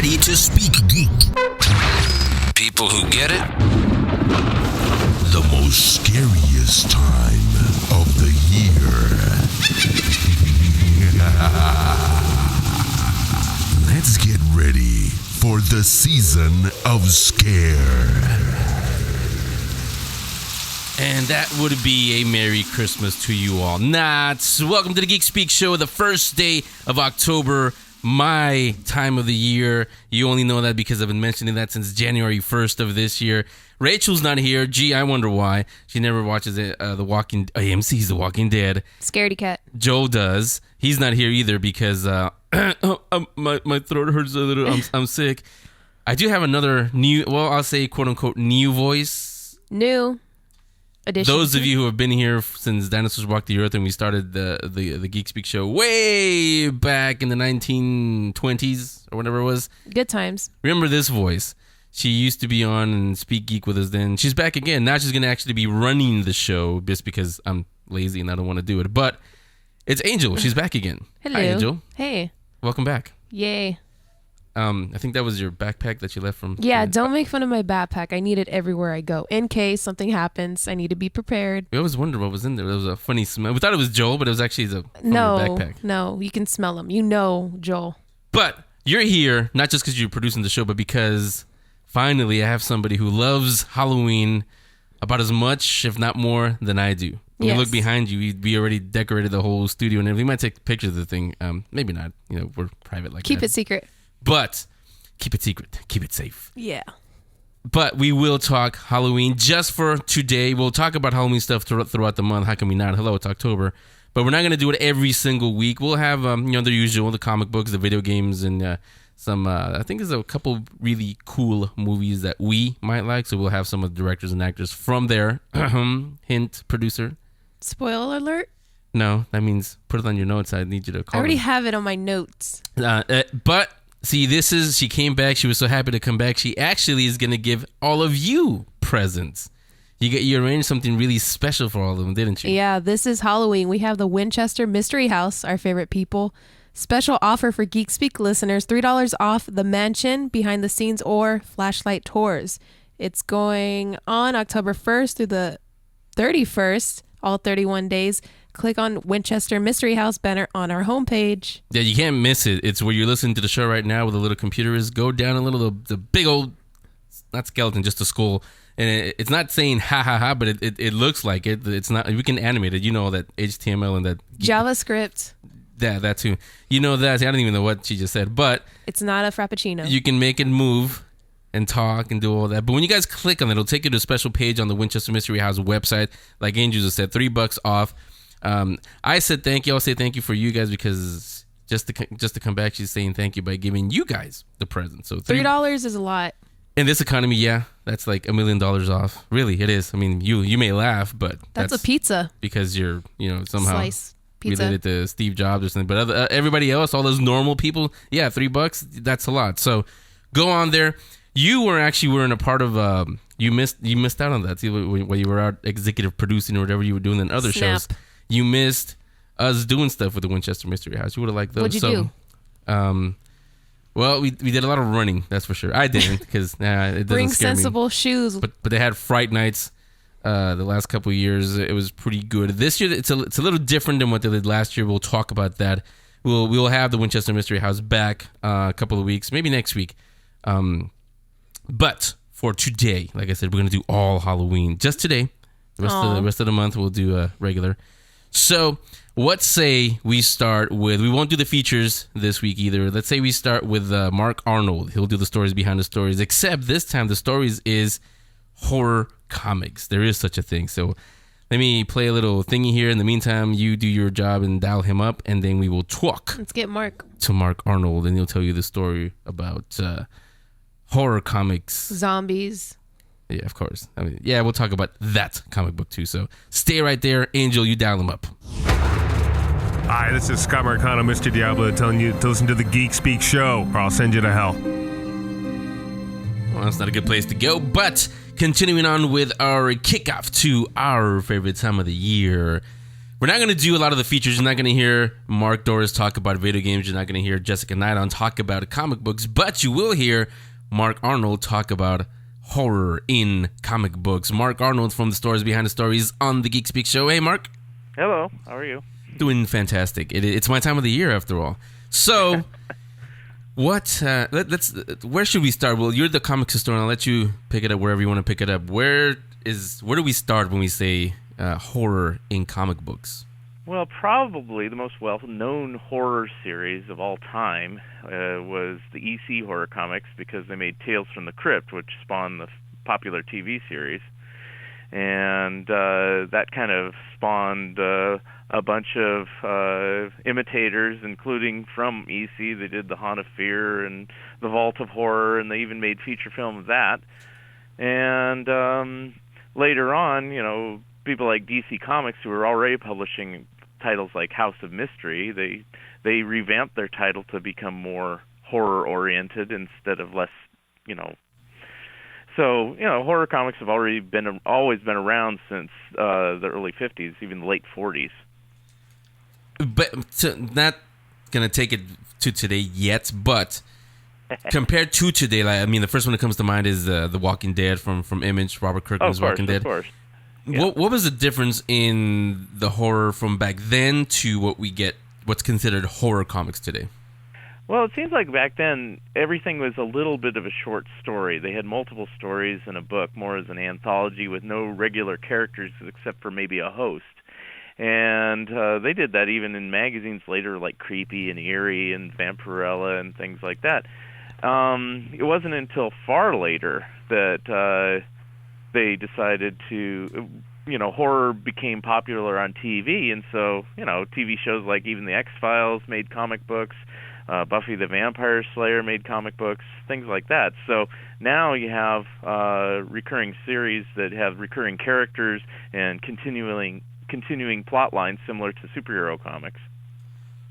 ready to speak geek. People who get it. The most scariest time of the year. Let's get ready for the season of scare. And that would be a Merry Christmas to you all. Welcome to the Geek Speak Show, the first day of October, my time of the year. You only know that because I've been mentioning that since January 1st of this year. Rachel's not here. Gee, I wonder why. She never watches AMC's The Walking Dead. Scaredy cat. Joel does. He's not here either because my throat hurts a little. I'm sick. I do have another new, I'll say quote-unquote new voice. New addition. Those of you who have been here since dinosaurs walked the earth and we started the Geek Speak Show way back in the 1920s or whatever it was. Good times. Remember this voice. She used to be on and Speak Geek with us then. She's back again. Now she's going to actually be running the show just because I'm lazy and I don't want to do it. But it's Angel. She's back again. Hello. Hi, Angel. Hey. Welcome back. Yay. I think that was your backpack that you left from... Yeah, don't make fun of my backpack. I need it everywhere I go. In case something happens, I need to be prepared. We always wondered what was in there. There was a funny smell. We thought it was Joel, but it was actually from your backpack. No, you can smell him. You know Joel. But you're here, not just because you're producing the show, but because finally I have somebody who loves Halloween about as much, if not more, than I do. When you look behind you, we already decorated the whole studio and everything. We might take pictures of the thing. Maybe not. We're private like that. Keep it secret. But keep it secret. Keep it safe. Yeah. But we will talk Halloween just for today. We'll talk about Halloween stuff throughout the month. How can we not? Hello, it's October. But we're not going to do it every single week. We'll have, the usual, the comic books, the video games, and some, I think there's a couple really cool movies that we might like. So we'll have some of the directors and actors from there. Hint, producer. Spoiler alert? No, that means put it on your notes. I need you to call I already them. have it on my notes. But... see, she came back. She was so happy to come back. She actually is going to give all of you presents. You arranged something really special for all of them, didn't you? Yeah, this is Halloween. We have the Winchester Mystery House, our favorite people. Special offer for Geek Speak listeners, $3 off the mansion, behind the scenes, or flashlight tours. It's going on October 1st through the 31st, all 31 days. Click on Winchester Mystery House banner on our homepage. Yeah, you can't miss it. It's where you're listening to the show right now where the little computer is. Go down a little, the big old, not skeleton, just a skull. And it's not saying ha ha ha, but it looks like it. It's not, we can animate it. You know that HTML and that. JavaScript. Yeah, that too. You know that. I don't even know what she just said, but. It's not a Frappuccino. You can make it move and talk and do all that. But when you guys click on it, it'll take you to a special page on the Winchester Mystery House website. Like Angel just said, $3 off. I said thank you. I'll say thank you for you guys because just to come back, she's saying thank you by giving you guys the present. So $3 is a lot in this economy. Yeah, that's like $1 million off. Really, it is. I mean, you may laugh, but that's a pizza because you're somehow slice pizza related to Steve Jobs or something. But everybody else, all those normal people, yeah, $3. That's a lot. So go on there. You weren't a part of. You missed out on that. See, when you were out executive producing or whatever you were doing in other shows. You missed us doing stuff with the Winchester Mystery House. You would have liked those. What'd you do? Well, we did a lot of running. That's for sure. I didn't because it doesn't Bring scare sensible me. shoes. But they had Fright Nights. The last couple of years, it was pretty good. This year, it's a little different than what they did last year. We'll talk about that. We'll have the Winchester Mystery House back a couple of weeks, maybe next week. But for today, like I said, we're gonna do all Halloween just today. The rest of the month we'll do regular. So what say we start with, we won't do the features this week either. Let's say we start with Mark Arnold. He'll do the stories behind the stories, except this time the stories is horror comics. There is such a thing. So let me play a little thingy here. In the meantime, you do your job and dial him up, and then we will talk. Let's get Mark. To Mark Arnold, and he'll tell you the story about horror comics. Zombies. Yeah, of course. I mean, yeah, we'll talk about that comic book too. So stay right there. Angel, you dial him up. Hi, this is Scott Marcano, Mr. Diablo, telling you to listen to the Geek Speak Show, or I'll send you to hell. Well, that's not a good place to go, but continuing on with our kickoff to our favorite time of the year. We're not going to do a lot of the features. You're not going to hear Mark Doris talk about video games. You're not going to hear Jessica Nylon talk about comic books. But you will hear Mark Arnold talk about horror in comic books. Mark Arnold from the Stories Behind the Stories on the Geek Speak Show. Hey, Mark. Hello. How are you? Doing fantastic. It's my time of the year, after all. So, where should we start? Well, you're the comics historian. I'll let you pick it up wherever you want to pick it up. Where do we start when we say horror in comic books? Well, probably the most well-known horror series of all time was the EC horror comics, because they made Tales from the Crypt, which spawned the popular TV series. And that kind of spawned a bunch of imitators, including from EC. They did The Haunt of Fear and The Vault of Horror, and they even made feature film of that. And later on, people like DC Comics, who were already publishing titles like House of Mystery, they revamped their title to become more horror-oriented instead of less, So, horror comics have always been around since the early 50s, even the late 40s. But not going to take it to today yet, but compared to today, the first one that comes to mind is The Walking Dead from Image, Robert Kirkman's Walking Dead. Of course. Yeah. What was the difference in the horror from back then to what's considered horror comics today? Well, it seems like back then everything was a little bit of a short story. They had multiple stories in a book, more as an anthology with no regular characters except for maybe a host. And they did that even in magazines later, like Creepy and Eerie and Vampirella and things like that. It wasn't until far later that they decided to, horror became popular on TV, and so, TV shows like even the X-Files made comic books. Buffy the Vampire Slayer made comic books, things like that. So now you have recurring series that have recurring characters and continuing plot lines similar to superhero comics.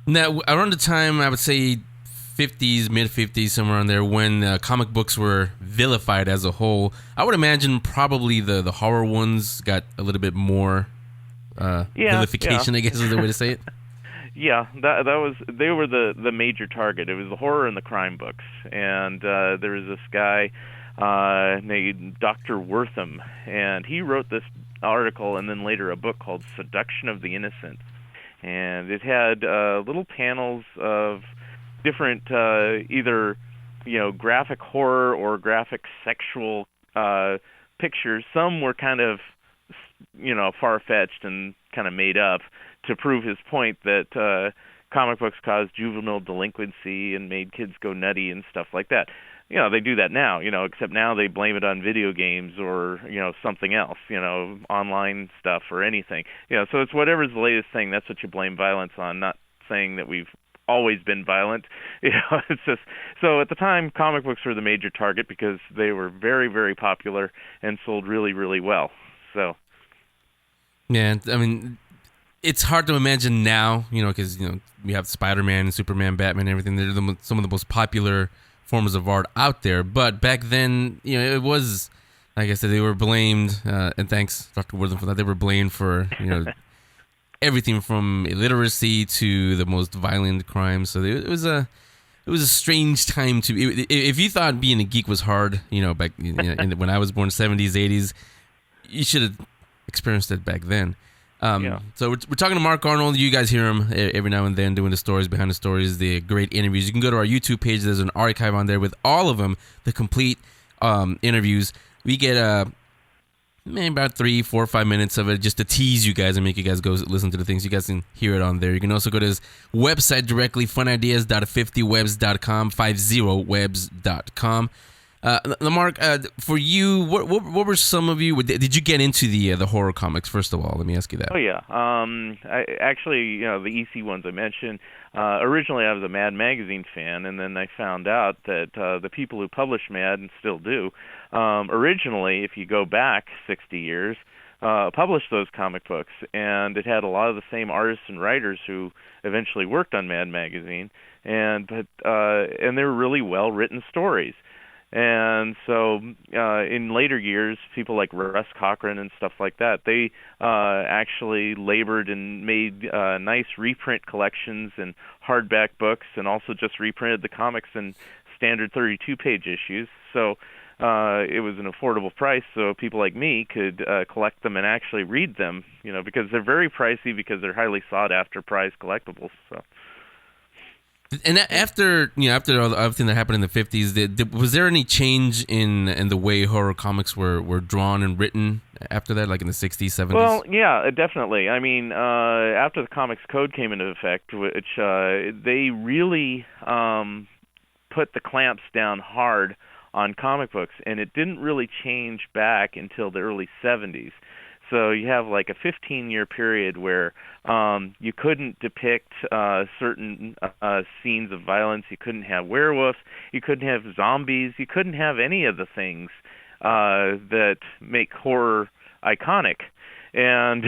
Now, around the time, I would say 50s, mid-50s, somewhere on there, when comic books were vilified as a whole, I would imagine probably the horror ones got a little bit more vilification, I guess is the way to say it. Yeah, they were the major target. It was the horror and the crime books, and there was this guy named Dr. Wortham, and he wrote this article and then later a book called Seduction of the Innocent, and it had little panels of different either graphic horror or graphic sexual pictures. Some were kind of far-fetched and kind of made up to prove his point that comic books caused juvenile delinquency and made kids go nutty and stuff like that. They do that now, except now they blame it on video games or, something else, online stuff or anything. So it's whatever's the latest thing, that's what you blame violence on, not saying that we've always been violent. It's just, so at the time, comic books were the major target because they were very, very popular and sold really, really well. So. Yeah, it's hard to imagine now, because, we have Spider-Man and Superman, Batman, and everything. They're some of the most popular forms of art out there. But back then, it was, like I said, they were blamed, and thanks, Dr. Wortham, for that. They were blamed for, everything from illiteracy to the most violent crimes. So it was a strange time to be. If you thought being a geek was hard, back when I was born, 70s, 80s, you should have experienced it back then. So we're talking to Mark Arnold. You guys hear him every now and then doing the stories behind the stories, the great interviews. You can go to our YouTube page. There's an archive on there with all of them, the complete interviews. We get maybe about 3, 4, 5 minutes of it just to tease you guys and make you guys go listen to the things. You guys can hear it on there. You can also go to his website directly, funideas.50webs.com, 50webs.com. Mark, for you, what were some of you? Did you get into the horror comics first of all? Let me ask you that. Oh yeah, I actually, the EC ones I mentioned. Originally, I was a Mad magazine fan, and then I found out that the people who published Mad and still do, originally, if you go back 60 years, published those comic books, and it had a lot of the same artists and writers who eventually worked on Mad magazine, and they were really well written stories. And so in later years, people like Russ Cochran and stuff like that, they actually labored and made nice reprint collections and hardback books, and also just reprinted the comics in standard 32-page issues. So it was an affordable price, so people like me could collect them and actually read them, because they're very pricey because they're highly sought-after prized collectibles. So. And after all everything that happened in the 50s, was there any change in the way horror comics were drawn and written after that, like in the 60s, 70s? Well, yeah, definitely. I mean, after the Comics Code came into effect, which they really put the clamps down hard on comic books, and it didn't really change back until the early 70s. So you have like a 15-year period where you couldn't depict certain scenes of violence. You couldn't have werewolves. You couldn't have zombies. You couldn't have any of the things that make horror iconic. And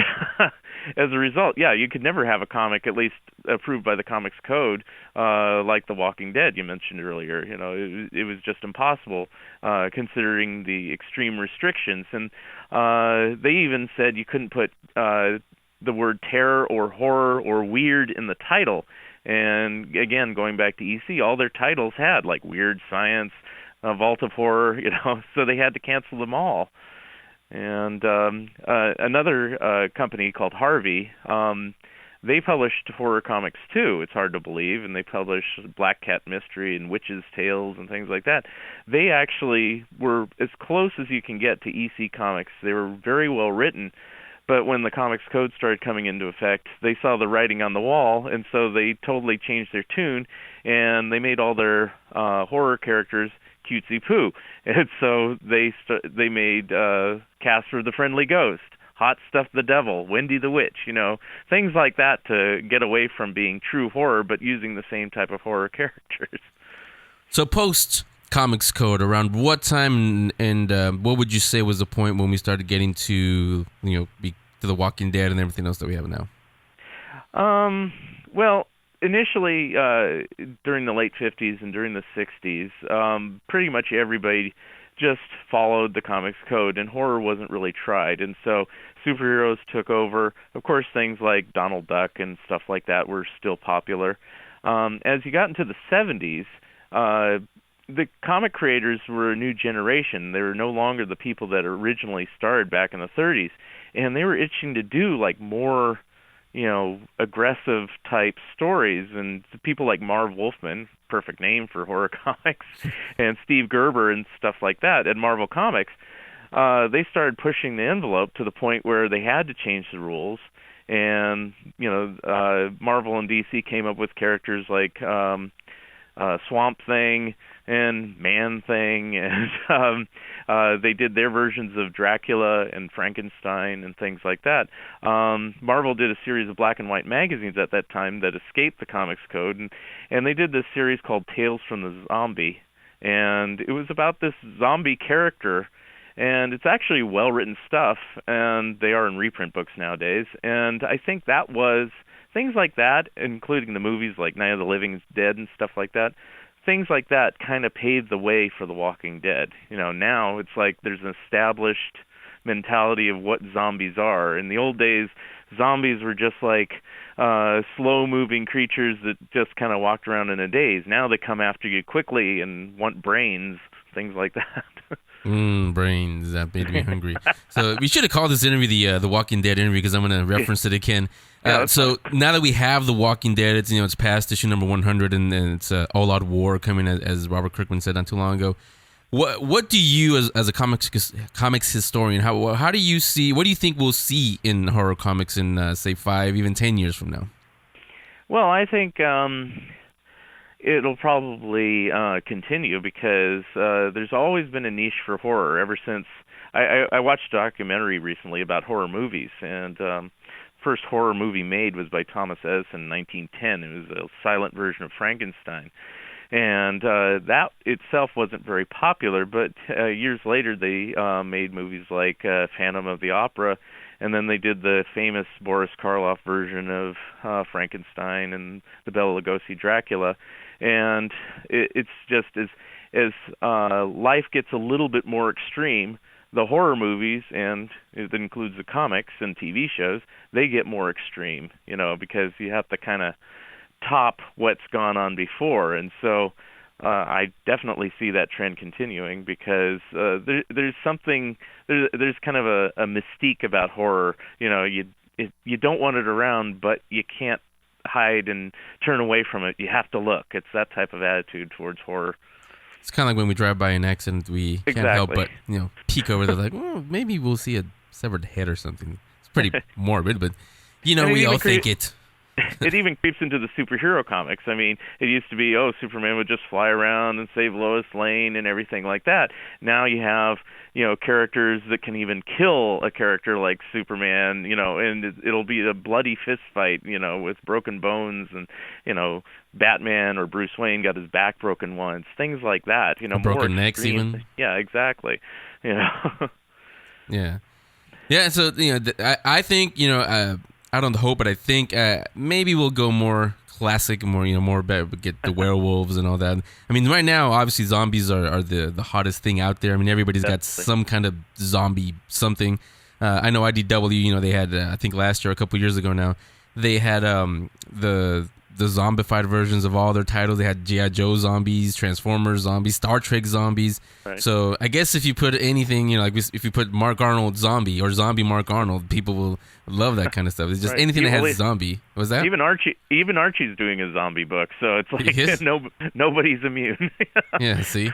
as a result, you could never have a comic, at least approved by the Comics Code, like The Walking Dead you mentioned earlier. It was just impossible, considering the extreme restrictions. And they even said you couldn't put the word terror or horror or weird in the title. And again, going back to EC, all their titles had like Weird Science, Vault of Horror, so they had to cancel them all. And another company called Harvey, they published horror comics too. It's hard to believe, and they published Black Cat Mystery and Witches' Tales and things like that. They actually were as close as you can get to EC Comics. They were very well written, but when the Comics Code started coming into effect, they saw the writing on the wall, and so they totally changed their tune, and they made all their horror characters cutesy poo, and so they made Casper the Friendly Ghost, Hot Stuff the Devil, Wendy the Witch, things like that to get away from being true horror, but using the same type of horror characters. So post Comics Code, around what time and what would you say was the point when we started getting to to The Walking Dead and everything else that we have now? Well, initially, during the late 50s and during the 60s, pretty much everybody just followed the Comics Code, and horror wasn't really tried. And so superheroes took over. Of course, things like Donald Duck and stuff like that were still popular. As you got into the 70s, the comic creators were a new generation. They were no longer the people that originally started back in the 30s, and they were itching to do like more aggressive type stories, and people like Marv Wolfman, perfect name for horror comics, and Steve Gerber and stuff like that at Marvel Comics, they started pushing the envelope to the point where they had to change the rules. And Marvel and DC came up with characters like Swamp Thing and Man Thing, and they did their versions of Dracula and Frankenstein and things like that. Marvel did a series of black and white magazines at that time that escaped the Comics Code, and they did this series called Tales from the Zombie, and it was about this zombie character, and it's actually well-written stuff, and they are in reprint books nowadays, and I think that was things like that, including the movies like Night of the Living Dead and stuff like that. Things like that kind of paved the way for The Walking Dead. Now it's like there's an established mentality of what zombies are. In the old days, zombies were just like slow-moving creatures that just kind of walked around in a daze. Now they come after you quickly and want brains, things like that. Brains. That made me hungry. So we should have called this interview the Walking Dead interview, because I'm going to reference it again. So now that we have The Walking Dead, it's past issue number 100, and it's All Out War coming, as Robert Kirkman said not too long ago. What do you, as a comics historian, how do you see? What do you think we'll see in horror comics in say 5, even 10 years from now? Well, I think it'll probably continue, because there's always been a niche for horror ever since. I watched a documentary recently about horror movies, and first horror movie made was by Thomas Edison in 1910. It was a silent version of Frankenstein. And that itself wasn't very popular, but years later they made movies like Phantom of the Opera, and then they did the famous Boris Karloff version of Frankenstein and the Bela Lugosi Dracula. And it's just as life gets a little bit more extreme, the horror movies, and it includes the comics and TV shows, they get more extreme, because you have to kind of top what's gone on before. And so I definitely see that trend continuing, because there's something, there's kind of a mystique about horror. You don't want it around, but you can't hide and turn away from it. You have to look. It's that type of attitude towards horror. It's kind of like when we drive by an accident, we can't help but peek over there, like, maybe we'll see a severed head or something. It's pretty morbid, but we all think it. It even creeps into the superhero comics. I mean, it used to be, Superman would just fly around and save Lois Lane and everything like that. Now you have, characters that can even kill a character like Superman, and it'll be a bloody fist fight, with broken bones, and, Batman or Bruce Wayne got his back broken once, things like that. A broken necks even. Yeah, exactly. Yeah. Yeah, so, I think, I don't hope, but I think maybe we'll go more classic, more get the werewolves and all that. I mean, right now, obviously, zombies are the hottest thing out there. I mean, everybody's got some kind of zombie something. I know IDW, they had, I think last year, a couple years ago now, they had the zombified versions of all their titles. They had G.I. Joe zombies, Transformers zombies, Star Trek zombies. Right. So I guess if you put anything, like if you put Mark Arnold zombie or zombie Mark Arnold, people will love that kind of stuff. It's just anything that has zombie. Was that? Even Archie's doing a zombie book, so it's like nobody's immune. Yeah, see?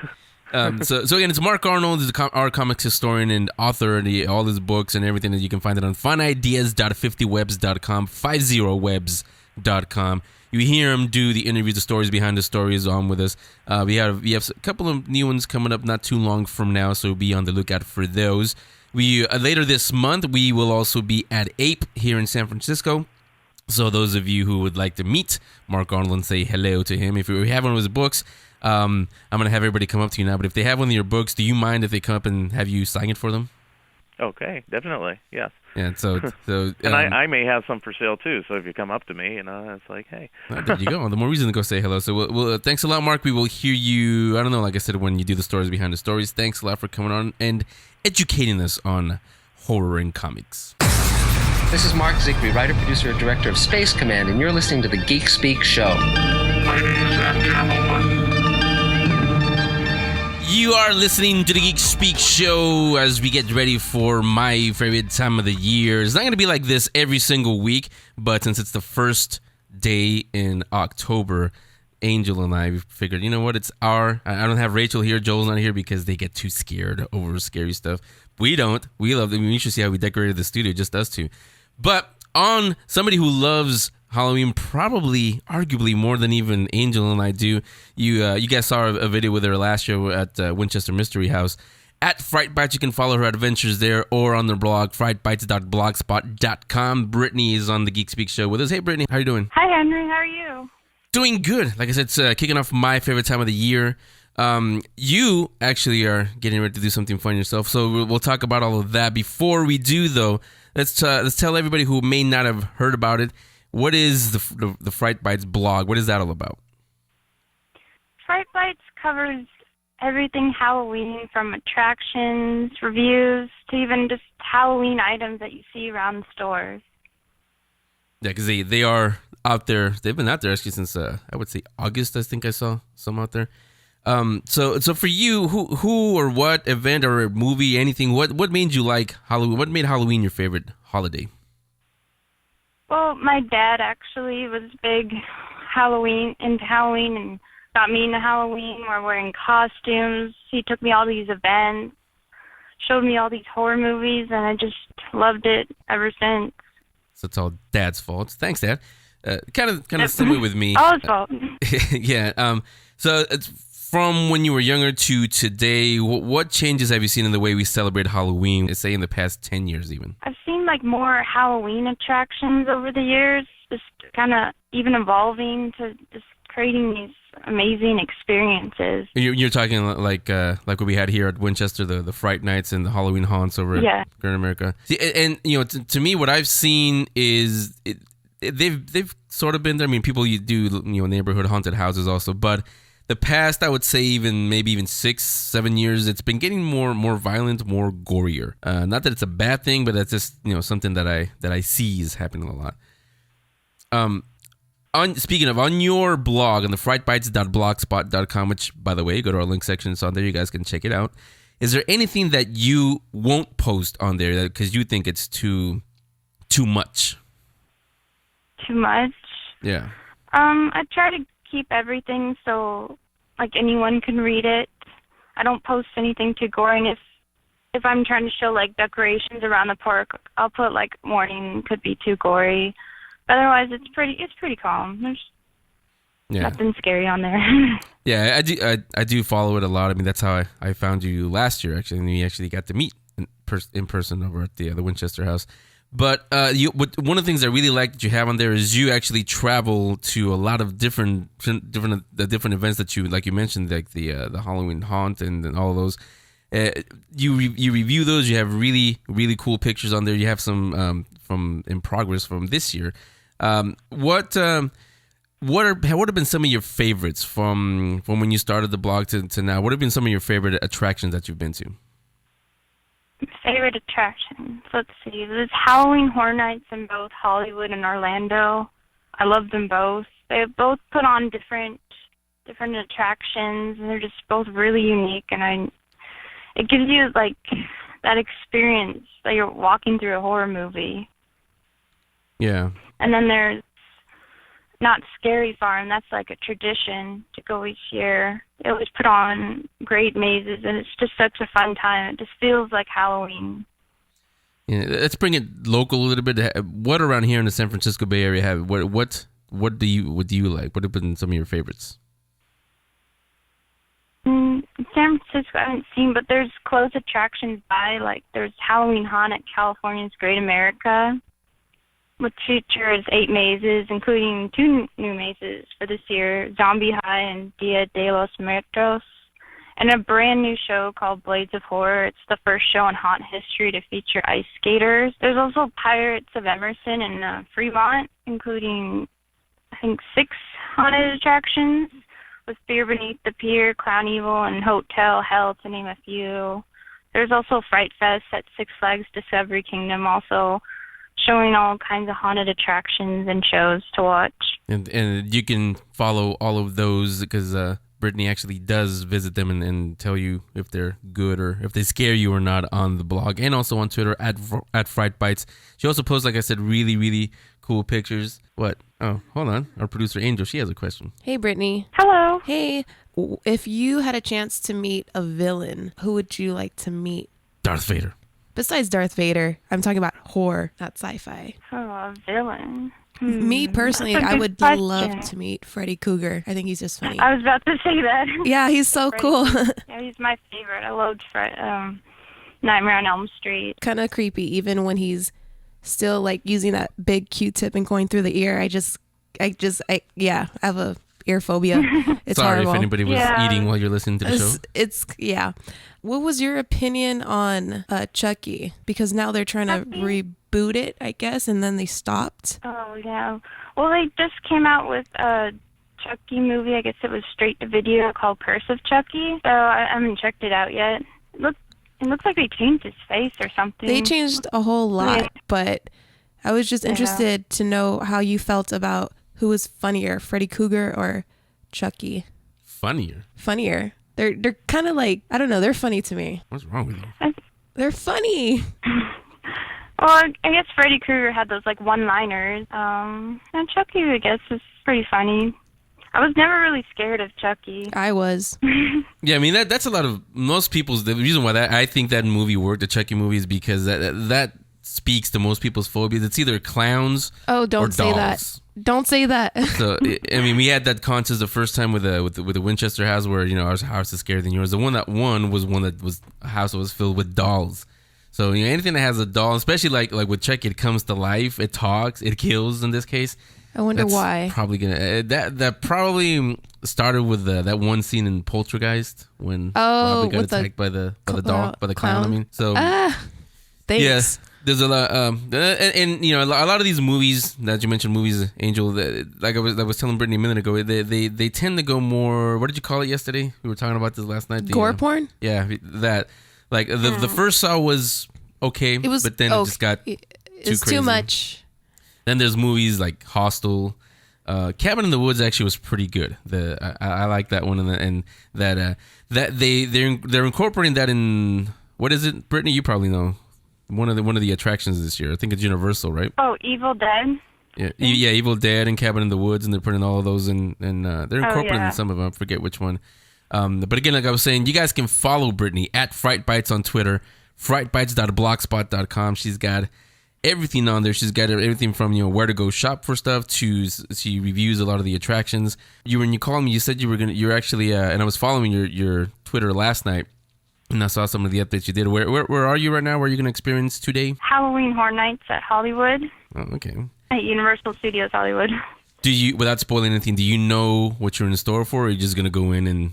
So again, it's Mark Arnold, is our comics historian and author of all his books and everything that you can find it on funideas.50webs.com, 50webs.com. You hear him do the interviews, the stories behind the stories on with us. We have a couple of new ones coming up not too long from now, so be on the lookout for those. We later this month, we will also be at APE here in San Francisco. So those of you who would like to meet Mark Arnold and say hello to him, if you have one of his books, I'm going to have everybody come up to you now. But if they have one of your books, do you mind if they come up and have you sign it for them? Okay, definitely, yes. Yeah, so and I may have some for sale too. So if you come up to me, it's like, hey, there you go. The more reason to go say hello. So we'll thanks a lot, Mark. We will hear you. I don't know, like I said, when you do the stories behind the stories. Thanks a lot for coming on and educating us on horror and comics. This is Mark Zickery, writer, producer, and director of Space Command, and you're listening to the Geek Speak Show. Ladies and gentlemen. You are listening to the Geek Speak Show as we get ready for my favorite time of the year. It's not going to be like this every single week, but since it's the first day in October, Angel and I figured, you know what, I don't have Rachel here, Joel's not here because they get too scared over scary stuff. We don't. We love them. You should see how we decorated the studio, just us two. But on somebody who loves Halloween, probably, arguably more than even Angel and I do. You guys saw a video with her last year at Winchester Mystery House. At Fright Bites, you can follow her adventures there or on their blog, frightbites.blogspot.com. Brittany is on the Geek Speak Show with us. Hey, Brittany, how are you doing? Hi, Henry. How are you? Doing good. Like I said, it's kicking off my favorite time of the year. You actually are getting ready to do something fun yourself, so we'll talk about all of that. Before we do, though, let's tell everybody who may not have heard about it, what is the Fright Bites blog? What is that all about? Fright Bites covers everything Halloween, from attractions, reviews, to even just Halloween items that you see around the stores. Yeah, because they are out there. They've been out there actually since I would say August. I think I saw some out there. So for you, who or what event or movie, anything? What made you like Halloween? What made Halloween your favorite holiday? Well, my dad actually was big into Halloween and got me into Halloween. We're wearing costumes. He took me all these events, showed me all these horror movies, and I just loved it ever since. So it's all Dad's fault. Thanks, Dad. Kind of similar with me. All his fault. Yeah. So it's from when you were younger to today, what changes have you seen in the way we celebrate Halloween, say in the past 10 years even? I've seen more Halloween attractions over the years, just kind of even evolving to just creating these amazing experiences. You're talking like what we had here at Winchester, the Fright Nights and the Halloween haunts over at Great America. See, and to me, what I've seen is they've sort of been there. I mean, people do neighborhood haunted houses also, but the past, I would say maybe even 6-7 years, it's been getting more violent, more gorier. Not that it's a bad thing, but that's just something that I see is happening a lot. Speaking of, on your blog, on the frightbites.blogspot.com, which, by the way, go to our link section. It's on there. You guys can check it out. Is there anything that you won't post on there because you think it's too much? Too much? Yeah. I try to keep everything so, like, anyone can read it. I don't post anything too gory. And if I'm trying to show, like, decorations around the park, I'll put, like, warning could be too gory. Otherwise, it's pretty calm. There's nothing scary on there. Yeah, I do follow it a lot. I mean, that's how I found you last year, actually, and we actually got to meet in person over at the Winchester House. But one of the things I really like that you have on there is you actually travel to a lot of different events that you, like you mentioned, like the Halloween Haunt and all of those. You review those. You have really, really cool pictures on there. You have some from in progress from this year. What have been some of your favorites from when you started the blog to now? What have been some of your favorite attractions that you've been to? Favorite attractions? Let's see. There's Halloween Horror Nights in both Hollywood and Orlando. I love them both. They both put on different attractions, and they're just both really unique. And it gives you like that experience that you're walking through a horror movie. Yeah. And then there's Not Scary Farm. That's like a tradition to go each year. They always put on great mazes, and it's just such a fun time. It just feels like Halloween. Yeah, let's bring it local a little bit. What around here in the San Francisco Bay Area have what do you like? What have been some of your favorites? San Francisco I haven't seen, but there's close attractions by, like there's Halloween Haunt at California's Great America, which features 8 mazes, including 2 new mazes for this year, Zombie High and Dia de los Muertos, and a brand new show called Blades of Horror. It's the first show in haunt history to feature ice skaters. There's also Pirates of Emerson and Fremont, including, I think, 6 haunted attractions, with Fear Beneath the Pier, Clown Evil, and Hotel Hell, to name a few. There's also Fright Fest at Six Flags Discovery Kingdom, also showing all kinds of haunted attractions and shows to watch. And you can follow all of those because Brittany actually does visit them and tell you if they're good or if they scare you or not on the blog, and also on Twitter at Fright Bites. She also posts, like I said, really, really cool pictures. What? Oh, hold on. Our producer Angel, she has a question. Hey, Brittany. Hello. Hey, if you had a chance to meet a villain, who would you like to meet? Darth Vader. Besides Darth Vader, I'm talking about horror, not sci-fi. Oh, a villain. Me personally, That's a I good would question. love to meet Freddy Krueger. I think he's just funny. I was about to say that. Yeah, he's so cool. Yeah, he's my favorite. I loved Nightmare on Elm Street. Kind of creepy, even when he's still like using that big Q-tip and going through the ear. I have a ear phobia. It's Sorry horrible. if anybody was eating while you're listening to the show. It's What was your opinion on Chucky? Because now they're trying to reboot it, I guess, and then they stopped. Oh, yeah. Well, they just came out with a Chucky movie. I guess it was straight to video called Curse of Chucky. So I haven't checked it out yet. It looks like they changed his face or something. They changed a whole lot, but I was just interested to know how you felt about who was funnier, Freddy Krueger or Chucky. Funnier. They're kind of like, I don't know, they're funny to me. What's wrong with you? They're funny. Well, I guess Freddy Krueger had those like one-liners. And Chucky, I guess, is pretty funny. I was never really scared of Chucky. I was. Yeah, I mean that's a lot of most people's. The reason why I think that movie worked, the Chucky movie, is because that speaks to most people's phobias. It's either clowns. Oh, don't or say dolls. that. Don't say that. So I mean, we had that contest the first time with the Winchester house, where our house is scarier than yours. The one that won was one that was a house that was filled with dolls. So anything that has a doll, especially like with Chucky, it comes to life, it talks, it kills. In this case, I wonder that's why. Probably gonna that probably started with that one scene in Poltergeist when Robbie got attacked by the dog, by the clown. I mean, so thanks. yeah, there's a lot, and you know, a lot of these movies that you mentioned, movies, Angel, like I was telling Brittany a minute ago, they tend to go more. What did you call it yesterday? We were talking about this last night. Gore porn. Yeah, that. Like the first Saw was okay, but then it just got it's crazy. Too much. Then there's movies like Hostel. Cabin in the Woods actually was pretty good. I like that one, and that they're incorporating that in, what is it, Brittany? You probably know one of the attractions this year. I think it's Universal, right? Oh, Evil Dead. Yeah, Evil Dead and Cabin in the Woods, and they're putting all of those in, and they're incorporating some of them. I forget which one. But again, like I was saying, you guys can follow Brittany at Fright Bites on Twitter, frightbites.blogspot.com. She's got everything on there. She's got everything from, you know, where to go shop for stuff to she reviews a lot of the attractions. When you called me, you said you're actually and I was following your Twitter last night, and I saw some of the updates you did. Where are you right now? Where are you going to experience today? Halloween Horror Nights at Hollywood. Oh, okay. At Universal Studios Hollywood. Do you, without spoiling anything, do you know what you're in store for, or are you just going to go in and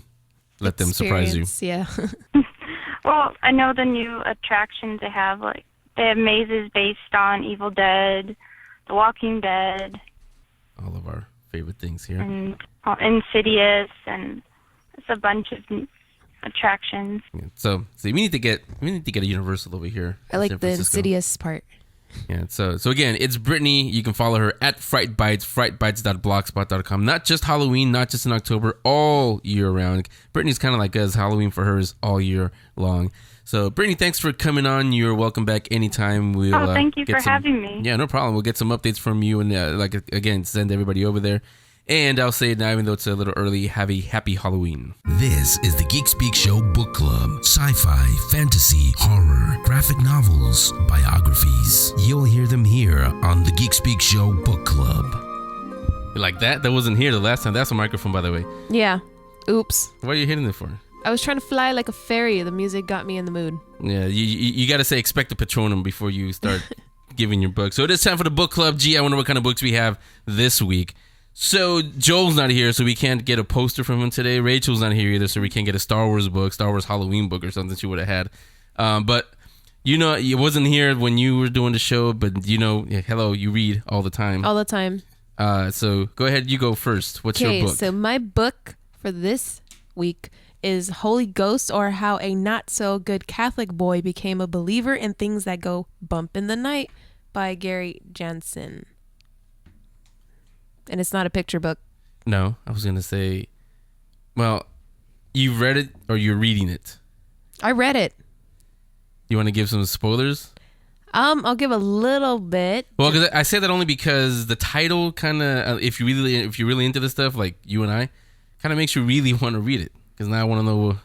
let them surprise you? Yeah. Well, I know the new attractions they have, like they have mazes based on Evil Dead, The Walking Dead. All of our favorite things here. And Insidious, and it's a bunch of attractions. Yeah, so we need to get a Universal over here. I like the Insidious part. Yeah, so again, it's Brittany. You can follow her at Fright Bites, frightbites.blogspot.com. Not just Halloween, not just in October, all year round. Brittany's kind of like us. Halloween for her is all year long. So, Brittany, thanks for coming on. You're welcome back anytime. We'll, thank you for having me. Yeah, no problem. We'll get some updates from you and, again, send everybody over there. And I'll say it now, even though it's a little early, have a happy Halloween. This is the Geek Speak Show Book Club. Sci-fi, fantasy, horror, graphic novels, biographies. You'll hear them here on the Geek Speak Show Book Club. Like that? That wasn't here the last time. That's a microphone, by the way. Yeah. Oops. What are you hitting it for? I was trying to fly like a fairy. The music got me in the mood. Yeah, you got to say expect a Patronum before you start giving your book. So it is time for the book club. Gee, I wonder what kind of books we have this week. So Joel's not here, so we can't get a poster from him today. Rachel's not here either, so we can't get a Star Wars book, Star Wars Halloween book or something she would have had. But, you know, it wasn't here when you were doing the show, but, you know, hello, you read all the time. All the time. So go ahead, you go first. What's your book? So my book for this week is Holy Ghost, or How a Not-So-Good Catholic Boy Became a Believer in Things That Go Bump in the Night by Gary Jansen. And it's not a picture book. No, I was going to say, well, you read it or you're reading it? I read it. You want to give some spoilers? I'll give a little bit. Well, because I say that only because the title kind of, if you're really into this stuff, like you and I, kind of makes you really want to read it. Because now I want to know,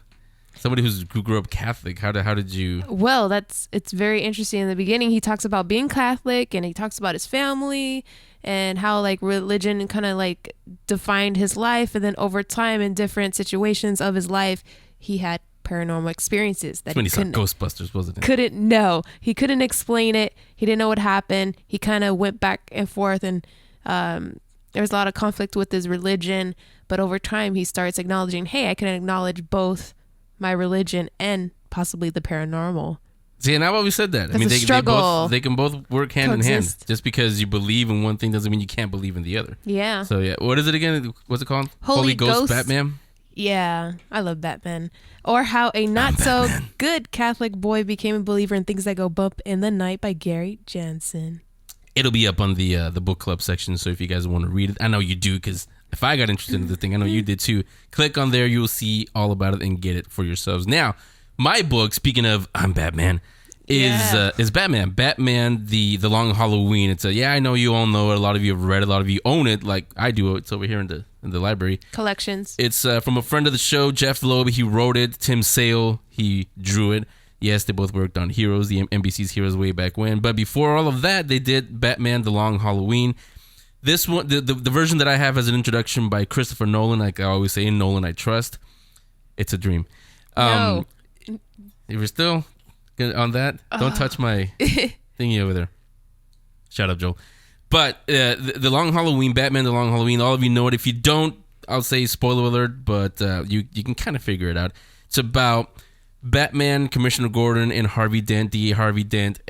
somebody who grew up Catholic, how did you? Well, it's very interesting. In the beginning, he talks about being Catholic, and he talks about his family and how like religion kind of like defined his life, and then over time in different situations of his life, he had paranormal experiences that when he saw Ghostbusters, wasn't it? He couldn't explain it. He didn't know what happened. He kind of went back and forth, and there was a lot of conflict with his religion. But over time, he starts acknowledging, hey, I can acknowledge both my religion and possibly the paranormal. See, and I've always said that. I mean, they can both work hand in hand. Just because you believe in one thing doesn't mean you can't believe in the other. Yeah. So yeah, what is it again? What's it called? Holy Ghost Batman. Yeah, I love Batman. Or How a Not-So-Good Catholic Boy Became a Believer in Things That Go Bump in the Night by Gary Jansen. It'll be up on the book club section, so if you guys want to read it, I know you do, because if I got interested in the thing, I know you did too. Click on there, you'll see all about it and get it for yourselves. Now, my book, speaking of I'm Batman, is Batman. Batman, the Long Halloween. It's I know you all know it. A lot of you have read it. A lot of you own it, like I do. It's over here in the library. Collections. It's from a friend of the show, Jeff Loeb. He wrote it. Tim Sale, he drew it. Yes, they both worked on Heroes, the NBC's Heroes way back when. But before all of that, they did Batman, The Long Halloween. This one, the version that I have as an introduction by Christopher Nolan, like I always say, in Nolan I trust. It's a dream. No. If you're still on that, don't touch my thingy over there. Shut up, Joel. But the Long Halloween, Batman, The Long Halloween, all of you know it. If you don't, I'll say spoiler alert, but you can kind of figure it out. It's about Batman, Commissioner Gordon, and Harvey Dent, DA Harvey Dent,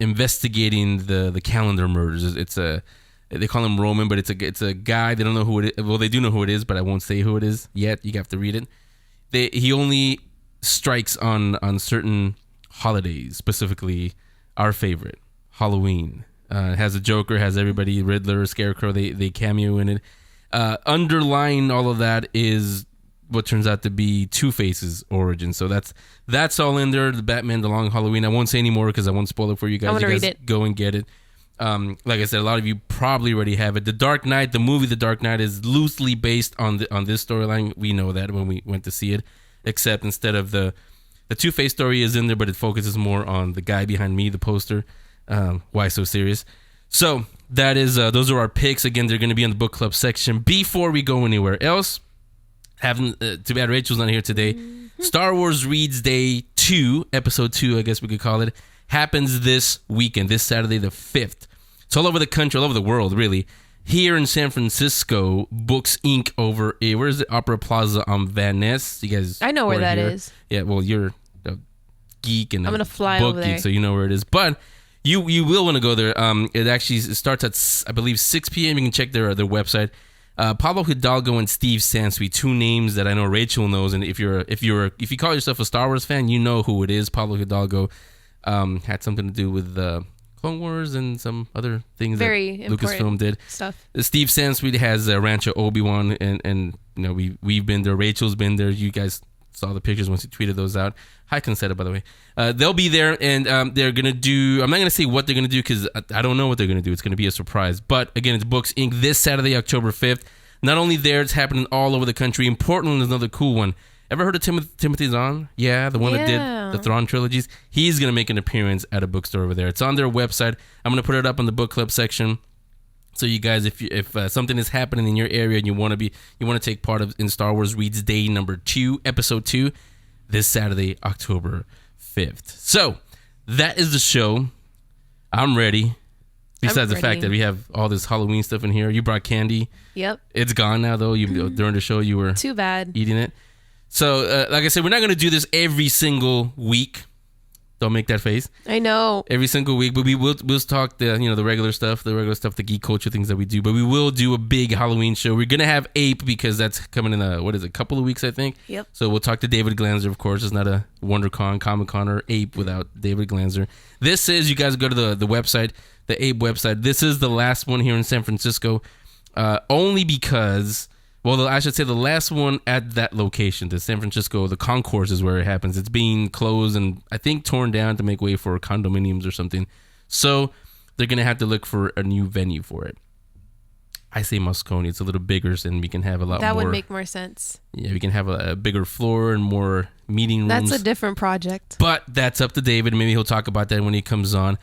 investigating the calendar murders. They call him Roman, but it's a guy. They don't know who it is. Well, they do know who it is, but I won't say who it is yet. You have to read it. He only strikes on certain holidays, specifically our favorite, Halloween. It has a Joker, has everybody, Riddler, Scarecrow. They cameo in it. Underlying all of that is what turns out to be Two-Face's origin. So that's all in there. The Batman, The Long Halloween. I won't say any more because I won't spoil it for you guys. I want to read it. Go and get it. Like I said, a lot of you probably already have it. The Dark Knight, the movie The Dark Knight, is loosely based on this storyline. We know that when we went to see it, except instead of the Two-Face story is in there, but it focuses more on the guy behind me, the poster. Why so serious? So that is those are our picks. Again, they're going to be in the book club section. Before we go anywhere else, too bad Rachel's not here today. Star Wars Reads Day 2, Episode 2, I guess we could call it, happens this weekend, this Saturday the 5th. It's all over the country, all over the world, really. Here in San Francisco, Books Inc. over where is it? Opera Plaza on Van Ness. You guys, I know where that is. Yeah, well, you're a geek and I'm gonna fly book over there, geek, so you know where it is. But you will want to go there. It actually starts at, I believe, 6 p.m. You can check their website. Pablo Hidalgo and Steve Sansweet, two names that I know Rachel knows, and if you call yourself a Star Wars fan, you know who it is. Pablo Hidalgo had something to do with Clone Wars and some other things very that Lucasfilm did. Stuff. Steve Sansweet has Rancho Obi-Wan, and you know we've been there. Rachel's been there. You guys saw the pictures once you tweeted those out. Hi, Consetta, by the way. They'll be there, and they're gonna do. I'm not gonna say what they're gonna do because I don't know what they're gonna do. It's gonna be a surprise. But again, it's Books Inc. this Saturday, October 5th. Not only there, it's happening all over the country. In Portland is another cool one. Ever heard of Timothy Zahn? Yeah, the one that did the Thrawn trilogies. He's going to make an appearance at a bookstore over there. It's on their website. I'm going to put it up on the book club section. So you guys, if something is happening in your area and you want to take part in Star Wars Reads Day number 2, Episode 2, this Saturday, October 5th. So that is the show. I'm ready. Besides the fact that we have all this Halloween stuff in here. You brought candy. Yep. It's gone now, though. During the show, you were too bad eating it. So, like I said, we're not going to do this every single week. Don't make that face. I know. Every single week, but we'll talk the regular stuff, the geek culture things that we do. But we will do a big Halloween show. We're gonna have Ape because that's coming in a couple of weeks, I think. Yep. So we'll talk to David Glanzer, of course. It's not a WonderCon, Comic-Con, or Ape without David Glanzer. This is, you guys go to the website, the Ape website. This is the last one here in San Francisco, only because. Well, I should say the last one at that location, the San Francisco, the concourse is where it happens. It's being closed and I think torn down to make way for condominiums or something. So they're going to have to look for a new venue for it. I say Moscone. It's a little bigger and we can have a lot more. That would make more sense. Yeah, we can have a bigger floor and more meeting rooms. That's a different project. But that's up to David. Maybe he'll talk about that when he comes on.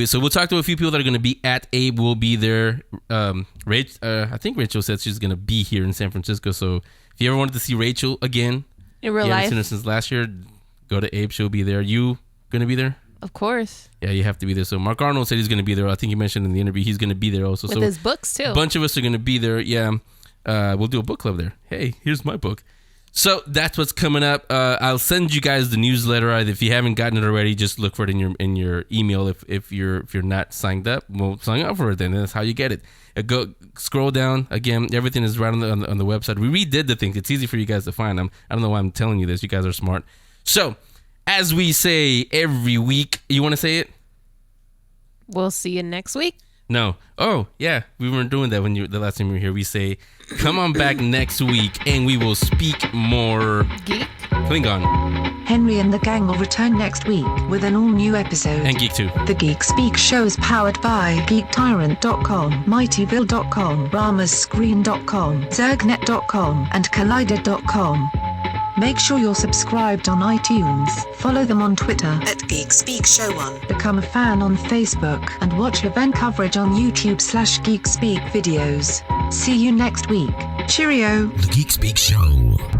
So we'll talk to a few people that are going to be at Abe. Will be there. I think Rachel said she's going to be here in San Francisco. So if you ever wanted to see Rachel again in real life, haven't seen her since last year, go to Abe. She'll be there. You going to be there? Of course. Yeah, you have to be there. So Mark Arnold said he's going to be there. I think he mentioned in the interview he's going to be there also. With his books too. A bunch of us are going to be there. Yeah, we'll do a book club there. Hey, here's my book. So that's what's coming up. I'll send you guys the newsletter. If you haven't gotten it already, just look for it in your email. If you're not signed up, well, sign up for it. Then that's how you get it. Go scroll down again. Everything is right on the website. We redid the things. It's easy for you guys to find them. I don't know why I'm telling you this. You guys are smart. So as we say every week, you want to say it? We'll see you next week. No. Oh, yeah. We weren't doing that the last time you were here. We say, come on back next week and we will speak more Geek Klingon. Henry and the gang will return next week with an all-new episode. And Geek 2. The Geek Speak Show is powered by GeekTyrant.com, MightyVille.com, RamasScreen.com, Zergnet.com, and Collider.com. Make sure you're subscribed on iTunes. Follow them on Twitter at Geek Speak Show 1. Become a fan on Facebook and watch event coverage on YouTube/Geek Speak videos. See you next week. Cheerio. The Geek Speak Show.